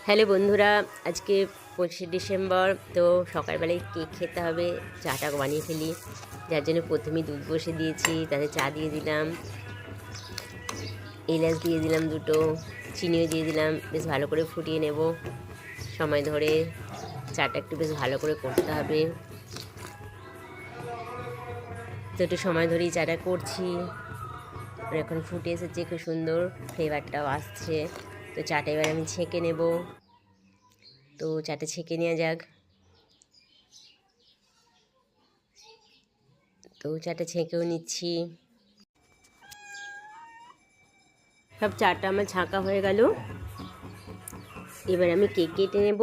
Hello বন্ধুরা, আজকে 25শে December. তো সকালবেলায় কেক খেতে হবে, চাটা বানিয়ে ফেলি। যার জন্য প্রথমেই দুধ বসে দিয়েছি, তাতে চা দিয়ে দিলাম, এলাচ দিয়ে দিলাম দুটো, চিনিও দিয়ে দিলাম। বেশ ভালো করে ফুটিয়ে নেব সময় ধরে। চাটা একটু বেশ ভালো করে করতে হবে, তো একটু সময় ধরেই চাটা করছি। এখন ফুটে এসেছে, খুব সুন্দর ফ্লেভারটাও আসছে। তো চাটা এবার আমি ছেঁকে নেব। তো চাটা ছেঁকে নেওয়া যাক। তো চাটা ছেঁকেও নিচ্ছি। সব চাটা আমার ছাঁকা হয়ে গেল। এবার আমি কেক কেটে নেব।